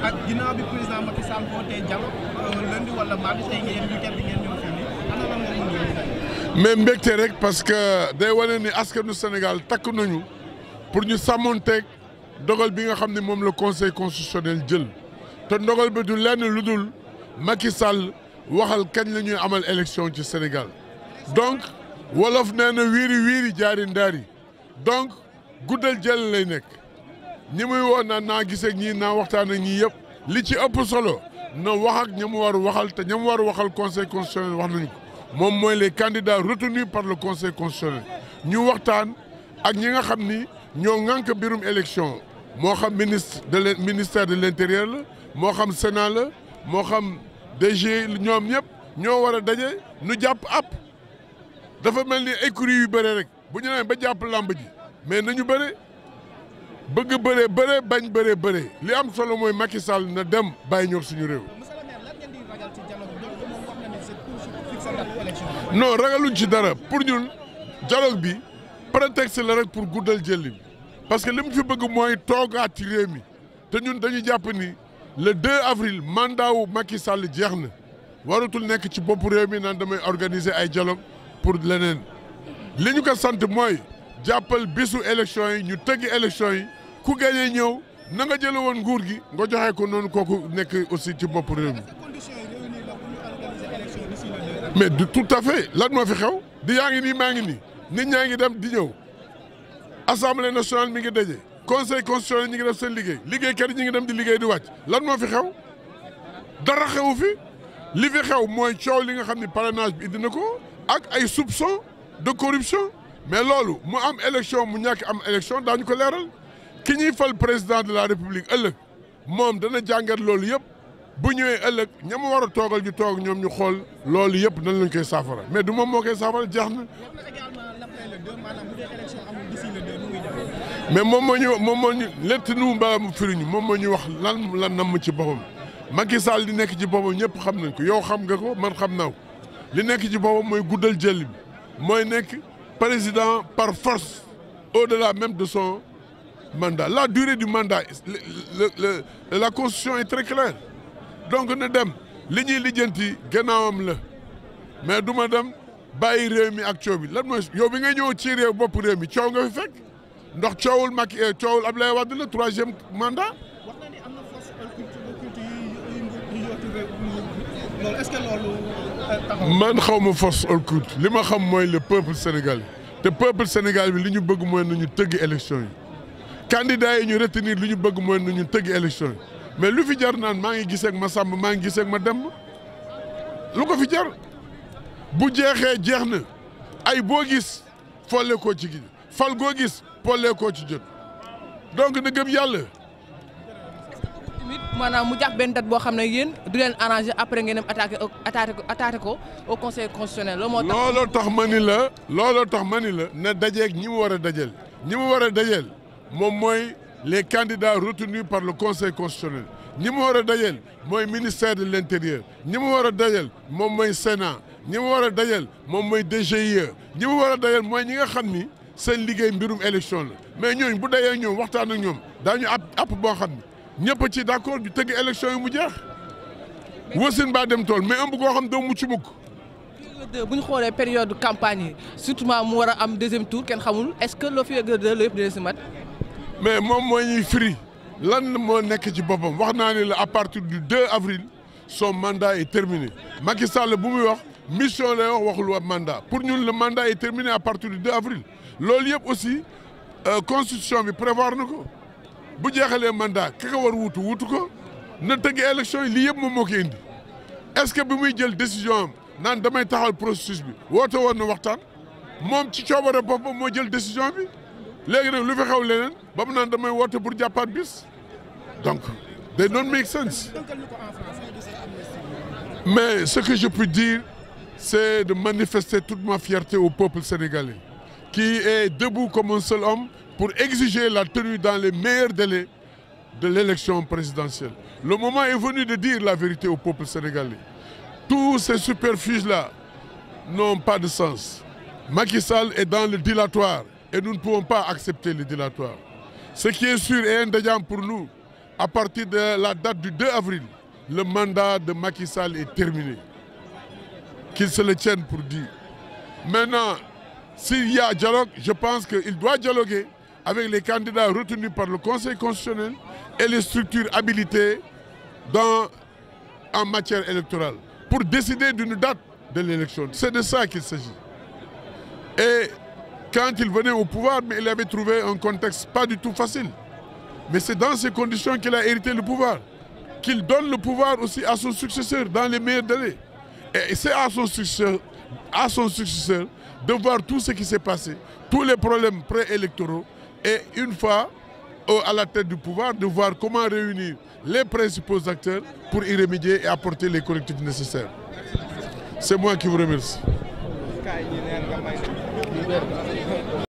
ak ginnaaw bi président Macky Sall wootee dialogue lundi wala mardi tey ngeen weekend bi ngeen ñëw fii nii ana lan nga mën mais mbégte rek parce que day wane ni askanu Sénégal takk nañu pour ñu sàmmonteeg dogal bi nga xam ne moom la conseil constitutionnel jël te ndogal bi du lenn lu dul Macky Sall waxal kañ la ñuy amal élection ci Sénégal donc wolof nee na wiiri wiiri jaari ndaari donc guddal jël lay nekk ñi muy woo naa gisee ñii naa waxtaan ak ñii yëpp li ci ëpp solo na wax ak ña mu war waxal te ña mu war waxal conseil constitutionnel wax nañu ko moom mooy les candidats retenus par le conseil constitutionnel ñu waxtaan ak ñi nga xam ni ñoo ŋànk mbirum élection moo xam ministère de l'intérieur la moo xam Sénat la moo xam DG ñoom ñëpp ñoo war a daje nu jàpp app dafa mel ni écurie yu bëre rek bu ñu nee ba jàpp làmb ji mais nañu bëre bëgg bëre bañ bëre li am solo mooy Macky Sall na dem bàyyi ñor suñu réew. non ragaluñ ci dara pour ñun dialogue bi prétexte la rek pour guddal jël bi parce que li mu fi bëgg mooy toogaat ci réew mi te ñun dañu jàpp ni le 2 avril mandat wu Macky Sall jeex na waratul nekk ci bopp réew mi naan damay organiser ay dialogue pour leneen li ñu ko sant mooy jàppal bisu élection yi ñu tëggi élection yi ku gagné ñëw na nga jële woon nguur gi nga joxe ko noonu kooku nekk aussi ci bopp réew mi. mais du tout à fait lan moo fi xew di yaa ngi nii maa ngi nii nit ñaa ngi dem di ñëw assemblée nationale mi ngi daje conseil constitutionnel ñi ngi def seen liggéeykat yi ñi ngi dem di liggéey di wàcc lan moo fi xew dara xewu fi li fi xew mooy coow li nga xam ne parrainage bi indi na ko ak ay soupçons de corruption mais loolu mu am élection mu ñàkk am élection daañu ko leeral ki ñuy fal président de la république ëllëg moom dana jàngat loolu yëpp bu ñëwee ëllëg ña mu war a toogal ñu toog ñoom ñu xool loolu yëpp nan lañ koy saafara mais du moom moo koy saafara jeex na. mais moom moo ñu lett nu mbaa mu firiñu moom moo ñu wax lan namm ci boppam Macky Sall li nekk ci boppam ñëpp xam nañ ko yow xam nga ko man xam naa ko li nekk ci boppam mooy guddal jël bi mooy nekk président par force au-delà même de son mandat la durée du mandat la constitution est très claire donc na dem li ñuy lijjanti gannaawam la mais du ma dem bàyyi réew mi ak coow bi lan mooy yow bi nga ñëw ci réew bopp réew mi coow nga fi fekk ndax coowul Macky coowul Abdoulaye Wade la 3e mandat. wax na ni am na force occulte yi yottu loolu est-ce que loolu taxaw. man xaw ma force occulte li ma xam mooy le peuple sénégalais te peuple sénégalais bi li ñu bëgg mooy nañu tëgg élection yi candidats yi ñu retenir li ñu bëgg mooy nañu tëgg élection yi mais lu fi jar naan maa ngi gisee ak ma sàmm maa ngi gisee ak ma dem lu ko fi jar bu jeexee jeex na ay boo gis folle koo ci gi fal goo gis pollee koo ci jot donc na gëm yàlla. maanaam mu jàpp benn date boo xam ne yéen du leen arrangé après ngeen dem attaqué ko au conseil constitutionnel looloo tax looloo tax ma ni la na dajeeg ñi mu war a dajeel ñi mu war a dajeel moom mooy les candidats retenus par le conseil constitutionnel ñi mu war a dajeel mooy ministère de l'intérieur ñi mu war a dajeel moom mooy Sénat ñi mu war a dajeel moom mooy DGIE ñi mu war a dajeel mooy ñi nga xam ni seen liggéey mbirum élection la mais ñooñu bu dayee ñoom waxtaan ak ñoom daañu app boo xam ne ñëpp ci d'accord ñu tëgg élection yi mu jeex wasin baa dem tool mais ëmb koo xam doo mucc mukk. bu ñu xoolee période campagne yi surtout mu war a am deuxième tour kenn xamul est-ce que loo fi yëg loolu yëpp dina si mat. mais moom moo ñuy firi lan moo nekk ci boppam wax naa ne la à partir du 2 avril son mandat est terminé Macky Sall bu muy wax mission lay wax waxul mandat pour ñun le mandat est terminé à partir du 2 avril loolu yëpp aussi constitution bi prévoir na ko bu jeexalee mandat ki ko war wuutu ko na tëgg élection yi lii yëpp moom moo ko indi est-ce que bi muy jël décision am naan damay taxal processus bi woote woon na waxtaan moom ci coobare boppam moo jël décision bi léegi nag lu fi xew leneen ba mu naan damay woote pour jàppaat bis donc they don't make sense. Mais ce que je peux dire c'est de manifester toute ma fierté au peuple sénégalais qui est debout comme un seul homme pour exiger la tenue dans les meilleurs délais de l'élection présidentielle. Le moment est venu de dire la vérité au peuple sénégalais. Tous ces superfuges-là n'ont pas de sens. Macky Sall est dans le dilatoire et nous ne pouvons pas accepter le dilatoire. Ce qui est sûr et indéniable pour nous, à partir de la date du 2 avril, le mandat de Macky Sall est terminé. Qu'il se le tienne pour dire. Maintenant, s'il y a dialogue, je pense qu'il doit dialoguer avec les candidats retenus par le Conseil constitutionnel et les structures habilitées en matière électorale pour décider d'une date de l'élection. C'est de ça qu'il s'agit. Et quand il venait au pouvoir, mais il avait trouvé un contexte pas du tout facile. Mais c'est dans ces conditions qu'il a hérité le pouvoir. Qu'il donne le pouvoir aussi à son successeur dans les meilleurs délais. Et c'est à son successeur de voir tout ce qui s'est passé, tous les problèmes préélectoraux, et une fois à la tête du pouvoir, de voir comment réunir les principaux acteurs pour y remédier et apporter les correctifs nécessaires. C'est moi qui vous remercie.